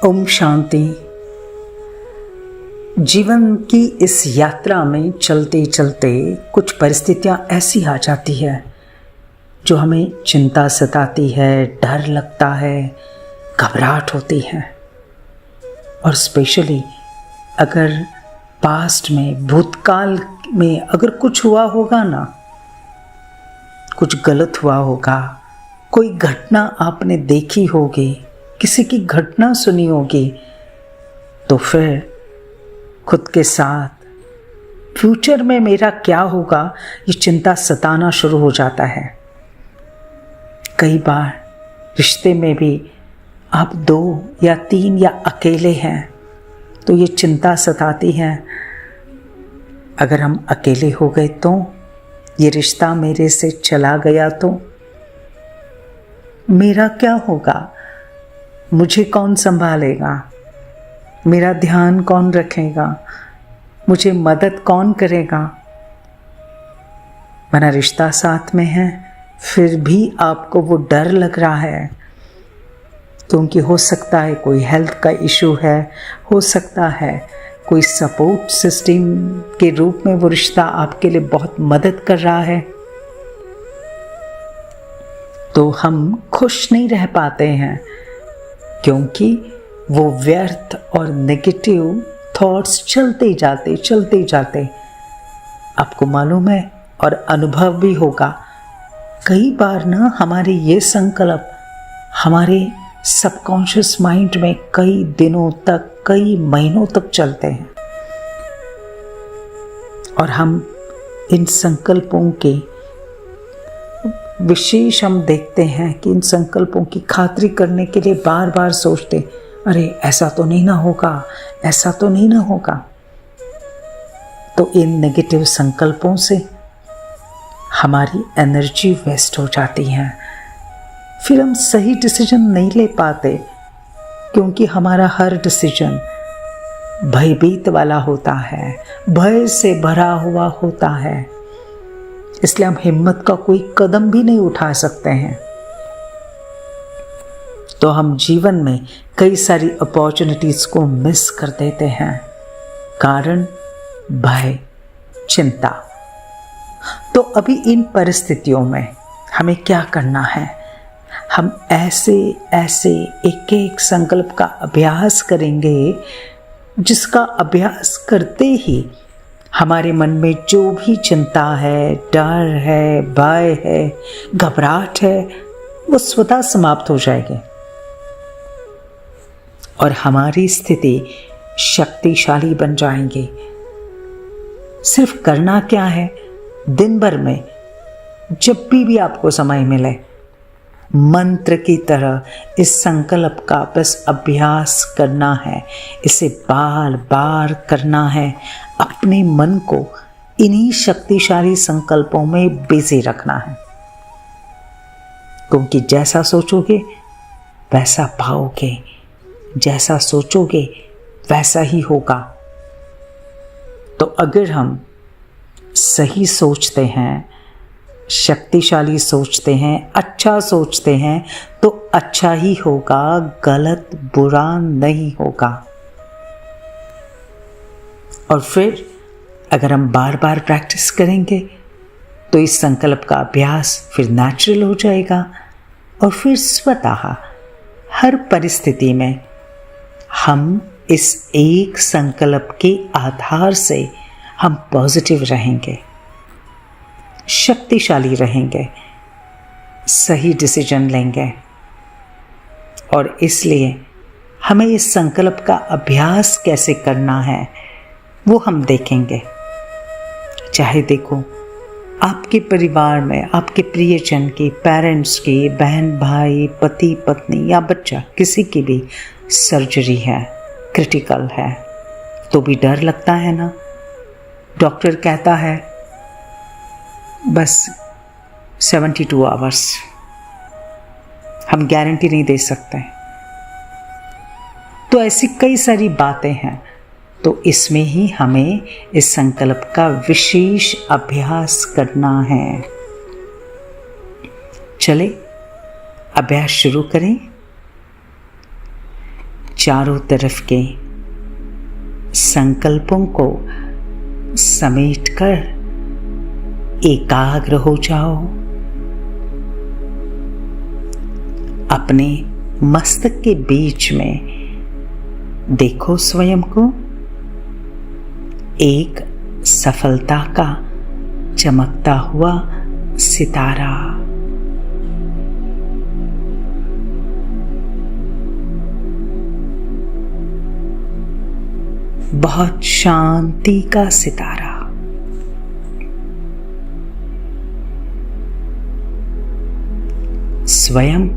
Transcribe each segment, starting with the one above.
ओम शांति। जीवन की इस यात्रा में चलते चलते कुछ परिस्थितियां ऐसी आ जाती है जो हमें चिंता सताती है, डर लगता है, घबराहट होती है। और स्पेशली अगर पास्ट में, भूतकाल में अगर कुछ हुआ होगा ना, कुछ गलत हुआ होगा, कोई घटना आपने देखी होगी, किसी की घटना सुनी होगी, तो फिर खुद के साथ फ्यूचर में मेरा क्या होगा, ये चिंता सताना शुरू हो जाता है। कई बार रिश्ते में भी आप 2 या 3 या अकेले हैं तो ये चिंता सताती है। अगर हम अकेले हो गए तो, ये रिश्ता मेरे से चला गया तो मेरा क्या होगा, मुझे कौन संभालेगा, मेरा ध्यान कौन रखेगा, मुझे मदद कौन करेगा। मेरा रिश्ता साथ में है फिर भी आपको वो डर लग रहा है, क्योंकि हो सकता है कोई हेल्थ का इशू है, हो सकता है कोई सपोर्ट सिस्टम के रूप में वो रिश्ता आपके लिए बहुत मदद कर रहा है। तो हम खुश नहीं रह पाते हैं क्योंकि वो व्यर्थ और नेगेटिव थॉट्स चलते जाते। आपको मालूम है और अनुभव भी होगा, कई बार ना हमारे ये संकल्प हमारे सबकॉन्शियस माइंड में कई दिनों तक, कई महीनों तक चलते हैं और हम इन संकल्पों के विशेष हम देखते हैं कि इन संकल्पों की खातिरी करने के लिए बार बार सोचते, अरे ऐसा तो नहीं ना होगा, ऐसा तो नहीं ना होगा। तो इन नेगेटिव संकल्पों से हमारी एनर्जी वेस्ट हो जाती है। फिर हम सही डिसीजन नहीं ले पाते क्योंकि हमारा हर डिसीजन भयभीत वाला होता है, भय से भरा हुआ होता है। इसलिए हम हिम्मत का कोई कदम भी नहीं उठा सकते हैं। तो हम जीवन में कई सारी अपॉर्चुनिटीज को मिस कर देते हैं, कारण भय, चिंता। तो अभी इन परिस्थितियों में हमें क्या करना है? हम ऐसे एक एक संकल्प का अभ्यास करेंगे जिसका अभ्यास करते ही हमारे मन में जो भी चिंता है, डर है, भय है, घबराहट है, वो स्वतः समाप्त हो जाएगी और हमारी स्थिति शक्तिशाली बन जाएंगी। सिर्फ करना क्या है, दिन भर में जब भी आपको समय मिले, मंत्र की तरह इस संकल्प का बस अभ्यास करना है, इसे बार बार करना है। अपने मन को इन्हीं शक्तिशाली संकल्पों में बिजी रखना है, क्योंकि जैसा सोचोगे वैसा पाओगे, जैसा सोचोगे वैसा ही होगा। तो अगर हम सही सोचते हैं, शक्तिशाली सोचते हैं, अच्छा सोचते हैं तो अच्छा ही होगा, गलत बुरा नहीं होगा। और फिर अगर हम बार बार प्रैक्टिस करेंगे तो इस संकल्प का अभ्यास फिर नेचुरल हो जाएगा और फिर स्वतः हर परिस्थिति में हम इस एक संकल्प के आधार से हम पॉजिटिव रहेंगे, शक्तिशाली रहेंगे, सही डिसीजन लेंगे। और इसलिए हमें इस संकल्प का अभ्यास कैसे करना है वो हम देखेंगे। चाहे देखो आपके परिवार में आपके प्रियजन की, पेरेंट्स की, बहन भाई, पति पत्नी या बच्चा, किसी की भी सर्जरी है, क्रिटिकल है, तो भी डर लगता है ना। डॉक्टर कहता है बस 72 आवर्स, हम गारंटी नहीं दे सकते। तो ऐसी कई सारी बातें हैं, तो इसमें ही हमें इस संकल्प का विशेष अभ्यास करना है। चले अभ्यास शुरू करें। चारों तरफ के संकल्पों को समेटकर एकाग्र हो जाओ। अपने मस्तक के बीच में देखो स्वयं को एक सफलता का चमकता हुआ सितारा। बहुत शांति का सितारा। स्वयं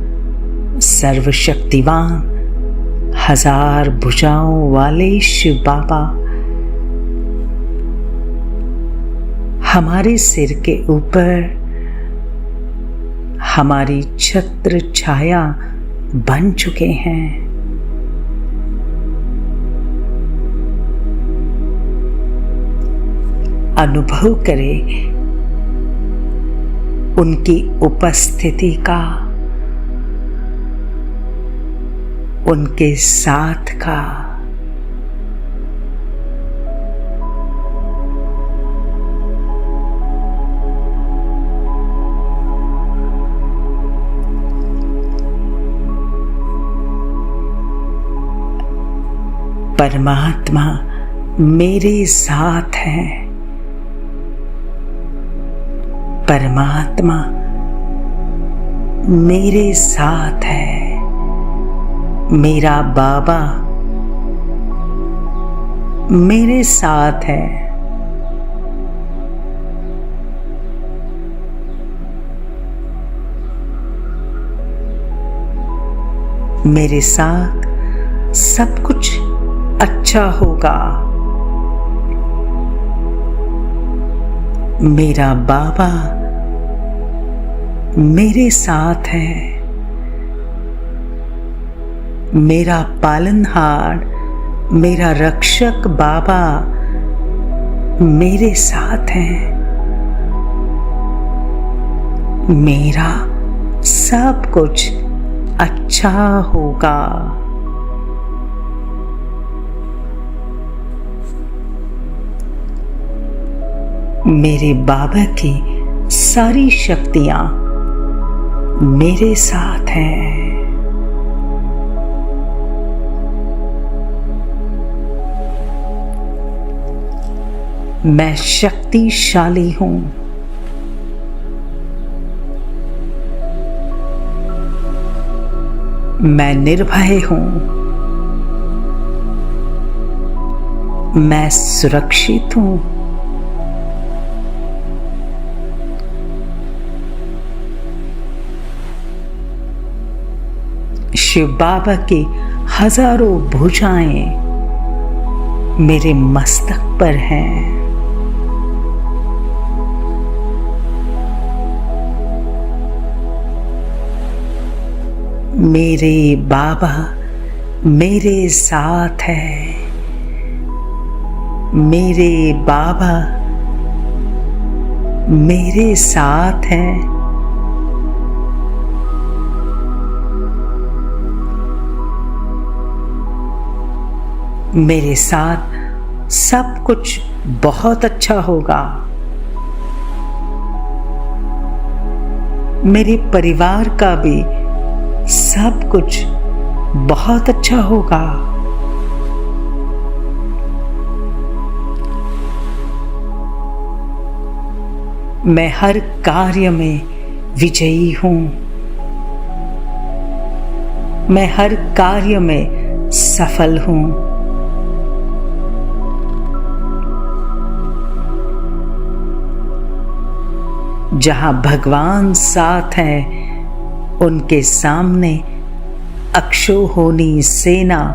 सर्वशक्तिवान हजार भुजाओं वाले शिव बाबा हमारे सिर के ऊपर हमारी छत्र छाया बन चुके हैं। अनुभव करें उनकी उपस्थिति का, उनके साथ का। परमात्मा मेरे साथ है। परमात्मा मेरे साथ है। मेरा बाबा मेरे साथ है। मेरे साथ सब कुछ अच्छा होगा। मेरा बाबा मेरे साथ है। मेरा पालनहार, मेरा रक्षक बाबा मेरे साथ है। मेरा सब कुछ अच्छा होगा। मेरे बाबा की सारी शक्तियां मेरे साथ हैं। मैं शक्तिशाली हूं। मैं निर्भय हूं। मैं सुरक्षित हूं। शिव बाबा की हजारों भुजाएं मेरे मस्तक पर हैं। मेरे बाबा मेरे साथ है। मेरे बाबा मेरे साथ हैं। मेरे साथ सब कुछ बहुत अच्छा होगा। मेरे परिवार का भी सब कुछ बहुत अच्छा होगा। मैं हर कार्य में विजयी हूं। मैं हर कार्य में सफल हूं। जहां भगवान साथ हैं, उनके सामने अक्षौहिणी सेना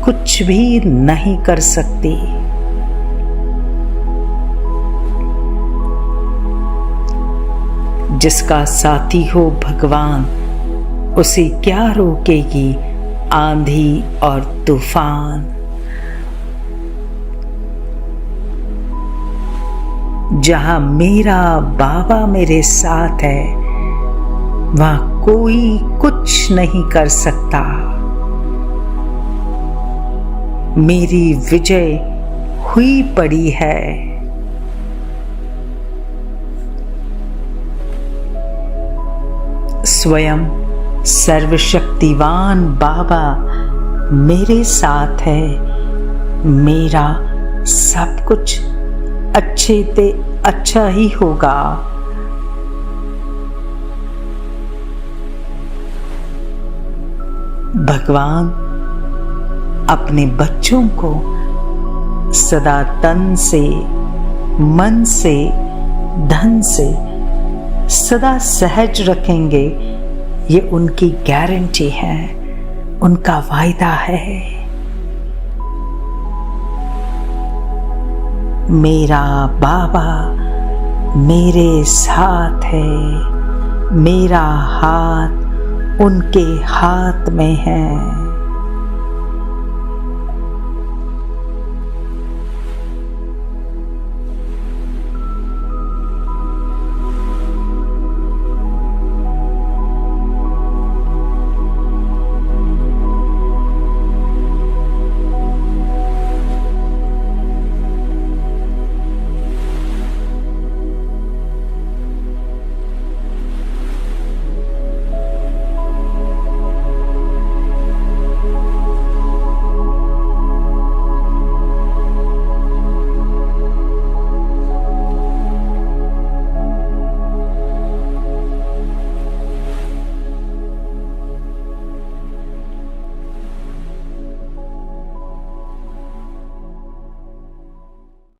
कुछ भी नहीं कर सकती। जिसका साथी हो भगवान, उसे क्या रोकेगी आंधी और तूफान। जहां मेरा बाबा मेरे साथ है, वहां कोई कुछ नहीं कर सकता। मेरी विजय हुई पड़ी है। स्वयं सर्वशक्तिवान बाबा मेरे साथ है। मेरा सब कुछ अच्छे ते अच्छा ही होगा। भगवान अपने बच्चों को सदा तन से, मन से, धन से सदा सहज रखेंगे। ये उनकी गारंटी है, उनका वायदा है। मेरा बाबा मेरे साथ है। मेरा हाथ उनके हाथ में है।